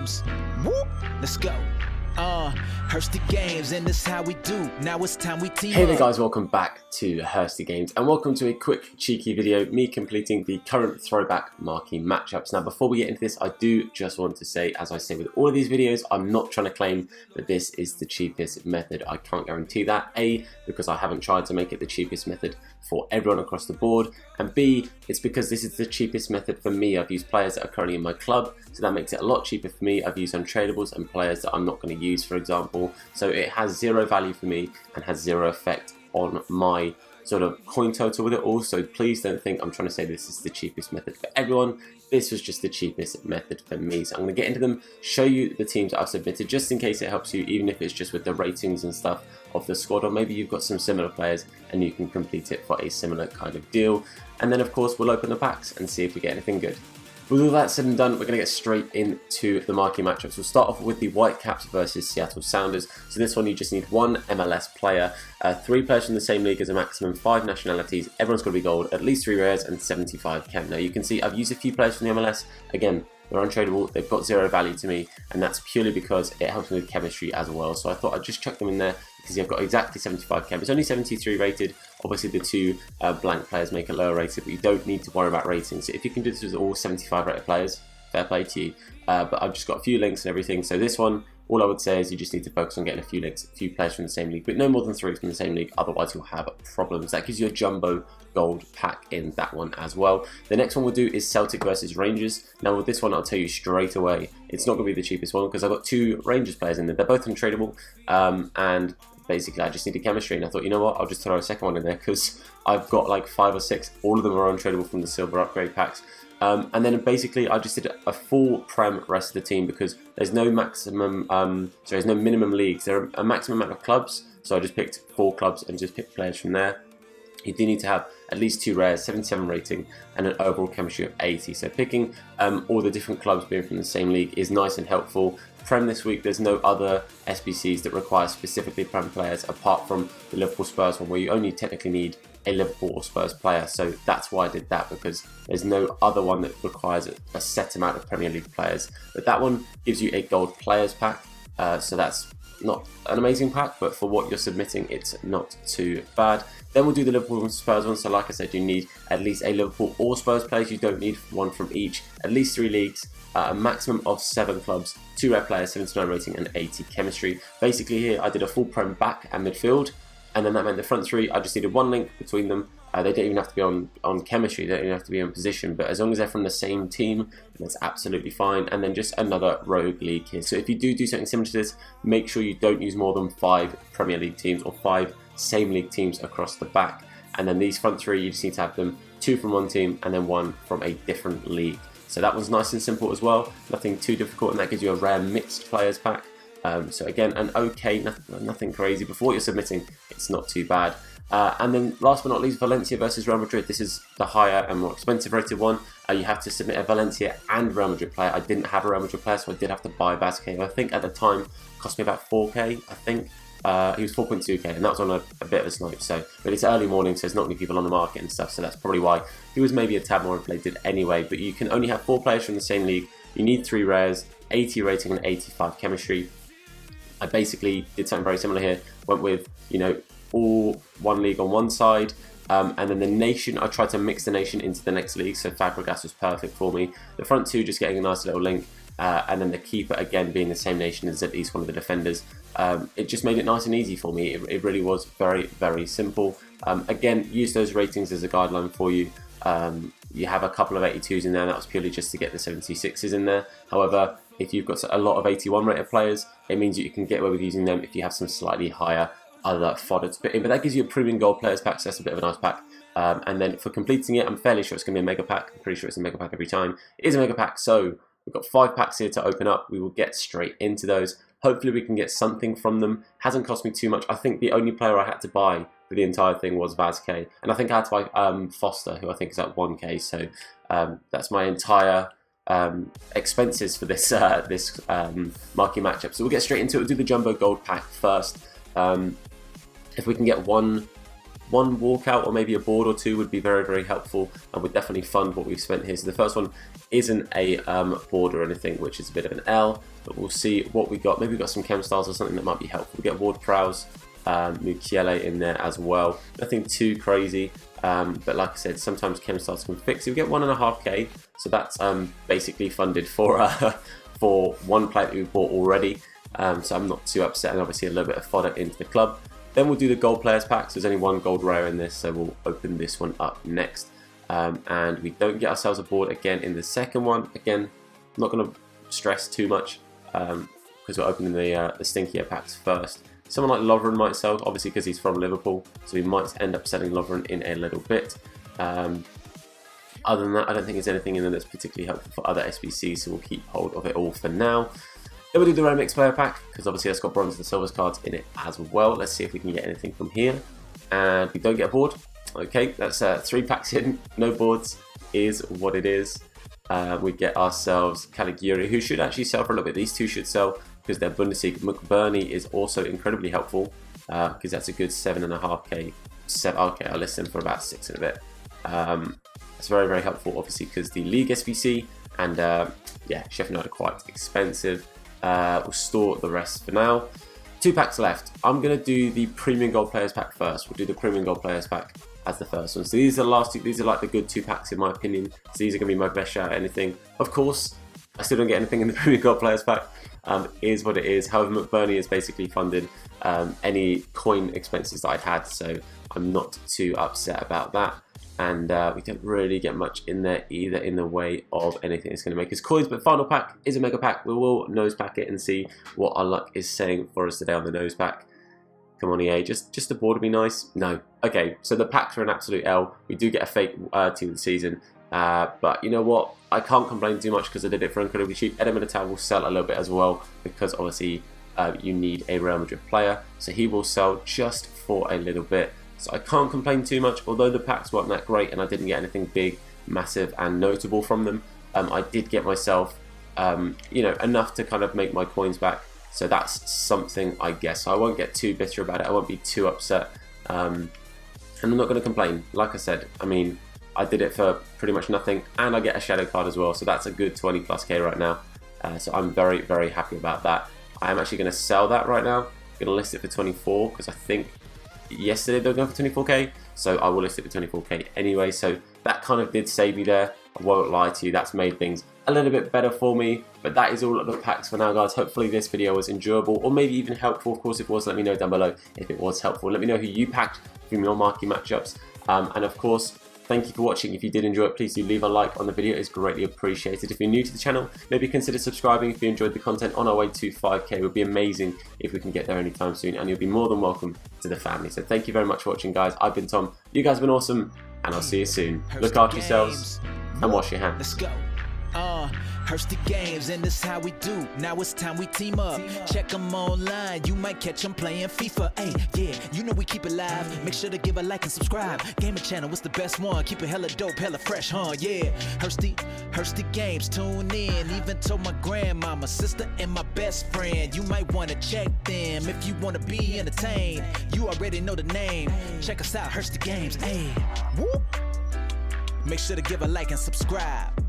games. Whoop, let's go. Hursty games, and this how we do. Now it's time we team Hey there up. guys, welcome back to Hursty Games and welcome to a quick cheeky video, me completing the current throwback marquee matchups. Now before we get into this, I do just want to say, as I say with all of these videos, I'm not trying to claim that this is the cheapest method. I can't guarantee that. A, because I haven't tried to make it the cheapest method for everyone across the board, and B, it's because this is the cheapest method for me. I've used players that are currently in my club, so that makes it a lot cheaper for me. I've used untradables and players that I'm not going to use, for example, so it has zero value for me and has zero effect on my sort of coin total with it all. So please don't think I'm trying to say this is the cheapest method for everyone. This was just the cheapest method for me. So I'm going to get into them, show you the teams that I've submitted, just in case it helps you, even if it's just with the ratings and stuff of the squad, or maybe you've got some similar players and you can complete it for a similar kind of deal. And then of course we'll open the packs and see if we get anything good. With all that said and done, we're going to get straight into the marquee matchups. We'll start off with the Whitecaps versus Seattle Sounders. So this one you just need one MLS player, 3 players from the same league as a maximum, 5 nationalities, everyone's got to be gold, at least 3 rares and 75 chem. Now you can see I've used a few players from the MLS. Again, they're untradeable, they've got zero value to me, and that's purely because it helps me with chemistry as well. So I thought I'd just chuck them in there because I've got exactly 75 chem. It's only 73 rated. Obviously the 2 blank players make it lower rated, but you don't need to worry about ratings. So if you can do this with all 75 rated players, fair play to you. But I've just got a few links and everything. So this one, all I would say is you just need to focus on getting a few links, a few players from the same league, but no more than 3 from the same league, otherwise you'll have problems. That gives you a jumbo gold pack in that one as well. The next one we'll do is Celtic versus Rangers. Now with this one, I'll tell you straight away, it's not going to be the cheapest one because I've got 2 Rangers players in there. They're both untradeable, and basically I just needed chemistry, and I thought, you know what, I'll just throw a second one in there because I've got like 5 or 6. All of them are untradeable from the silver upgrade packs. And then basically I just did a full prem rest of the team because there's no maximum, there's no minimum leagues. There are a maximum amount of clubs, so I just picked 4 clubs and just picked players from there. You do need to have at least 2 rares, 77 rating, and an overall chemistry of 80. So picking all the different clubs being from the same league is nice and helpful. Prem this week, there's no other SBCs that require specifically Prem players apart from the Liverpool Spurs one, where you only technically need a Liverpool or Spurs player. So that's why I did that, because there's no other one that requires a set amount of Premier League players. But that one gives you a gold players pack, so that's not an amazing pack, but for what you're submitting, it's not too bad. Then we'll do the Liverpool and Spurs one. So like I said, you need at least a Liverpool or Spurs players. You don't need one from each. At least 3 leagues, a maximum of 7 clubs, 2 rare players, 79 rating and 80 chemistry. Basically here I did a full prem back and midfield, and then that meant the front 3, I just needed 1 link between them. They don't even have to be on chemistry, they don't even have to be on position, but as long as they're from the same team, that's absolutely fine. And then just another rogue league here. So if you do something similar to this, make sure you don't use more than 5 Premier League teams or 5 same league teams across the back. And then these front 3, you just need to have them 2 from one team and then 1 from a different league. So that one's nice and simple as well, nothing too difficult, and that gives you a rare mixed players pack. So again, an okay, nothing crazy. Before you're submitting, it's not too bad. And then last but not least, Valencia versus Real Madrid. This is the higher and more expensive rated one. You have to submit a Valencia and Real Madrid player. I didn't have a Real Madrid player, so I did have to buy Vazquez. I think at the time it cost me about 4k, I think. He was 4.2k, and that was on a bit of a snipe. So, but it's early morning, so there's not many people on the market and stuff, so that's probably why he was maybe a tad more inflated anyway. But you can only have 4 players from the same league. You need 3 rares, 80 rating and 85 chemistry. I basically did something very similar here. Went with, you know, all 1 league on one side, and then the nation, I tried to mix the nation into the next league, so Fabregas was perfect for me. The front 2 just getting a nice little link, and then the keeper again being the same nation as at least one of the defenders. It just made it nice and easy for me. It really was very, very simple. Again, use those ratings as a guideline for you. You have a couple of 82s in there, that was purely just to get the 76s in there. However, if you've got a lot of 81 rated players, it means that you can get away with using them if you have some slightly higher other fodder to put in. But that gives you a premium gold players pack, so that's a bit of a nice pack. And then for completing it, I'm fairly sure it's going to be a mega pack. I'm pretty sure it's a mega pack every time. It is a mega pack, so we've got 5 packs here to open up. We will get straight into those. Hopefully we can get something from them. Hasn't cost me too much. I think the only player I had to buy for the entire thing was Vazquez, and I think I had to buy Foster, who I think is at 1k. So that's my entire expenses for this marquee matchup. So we'll get straight into it. We'll do the jumbo gold pack first. If we can get 1 one walkout or maybe a board or two would be very helpful, and would definitely fund what we've spent here. So the first one isn't a board or anything, which is a bit of an L, but we'll see what we got. Maybe we've got some chem styles or something that might be helpful. We get ward prows, Mukiele in there as well. Nothing too crazy, but like I said, sometimes chem styles can fix it. We get 1.5k, so that's basically funded for for one plate that we bought already. So I'm not too upset, and obviously a little bit of fodder into the club. Then we'll do the gold players packs. There's only one gold rare in this, so we'll open this one up next. And we don't get ourselves a board again in the second one. Again, I'm not going to stress too much because we're opening the stinkier packs first. Someone like Lovren might sell, obviously because he's from Liverpool, so we might end up selling Lovren in a little bit. Other than that, I don't think there's anything in there that's particularly helpful for other SBCs, so we'll keep hold of it all for now. Then we'll do the rare mix player pack, because obviously that's got bronze and silvers cards in it as well. Let's see if we can get anything from here. And we don't get a board. Okay, that's 3 packs in, no boards is what it is. We get ourselves Caligari, who should actually sell for a little bit. These two should sell because they're Bundesliga. McBurney is also incredibly helpful because that's a good 7.5k. Okay, I'll list them for about 6 and a bit. It's very helpful, obviously, because the League SBC and yeah, Sheffield United are quite expensive. We'll store the rest for now. 2 packs left. I'm going to do the Premium Gold Players pack first. We'll do the Premium Gold Players pack as the first one. So these are the last 2. These are like the good 2 packs in my opinion. So these are going to be my best shout at anything. Of course, I still don't get anything in the Premium Gold Players pack. Is what it is. However, McBurney has basically funded any coin expenses that I'd had, so I'm not too upset about that. And we don't really get much in there either in the way of anything that's going to make us coins. But final pack is a mega pack. We will nose pack it and see what our luck is saying for us today on the nose pack. Come on, EA, just a board would be nice. No. Okay, so the packs are an absolute L. We do get a fake team of the season. But you know what? I can't complain too much because I did it for incredibly cheap. Eder Militao will sell a little bit as well because obviously you need a Real Madrid player. So he will sell just for a little bit. So I can't complain too much, although the packs weren't that great and I didn't get anything big, massive and notable from them. I did get myself, you know, enough to kind of make my coins back. So that's something, I guess. So I won't get too bitter about it. I won't be too upset. And I'm not going to complain. Like I said, I mean, I did it for pretty much nothing and I get a shadow card as well. So that's a good 20+k right now. So I'm very happy about that. I am actually going to sell that right now. I'm going to list it for 24 because I think yesterday they were going for 24k, so I will list it for 24k anyway. So that kind of did save me there. I won't lie to you, that's made things a little bit better for me. But that is all of the packs for now, guys. Hopefully this video was enjoyable or maybe even helpful. Of course, if it was, let me know down below if it was helpful. Let me know who you packed from your marquee matchups, and of course, thank you for watching. If you did enjoy it, please do leave a like on the video. It's greatly appreciated. If you're new to the channel, maybe consider subscribing if you enjoyed the content. On our way to 5k. It would be amazing if we can get there anytime soon, and you'll be more than welcome to the family. So thank you very much for watching, guys. I've been Tom. You guys have been awesome, and I'll see you soon. Look after yourselves and wash your hands. Let's go. Hursty games, and this how we do. Now it's time we team up. Check them online, you might catch them playing FIFA. Hey, yeah, you know we keep it live. Make sure to give a like and subscribe. Gaming channel, what's the best one? Keep it hella dope, hella fresh, huh? Yeah, Hursty games, tune in. Even told my grandmama, sister, and my best friend. You might want to check them if you want to be entertained. You already know the name. Check us out, Hursty games. Hey, whoop. Make sure to give a like and subscribe.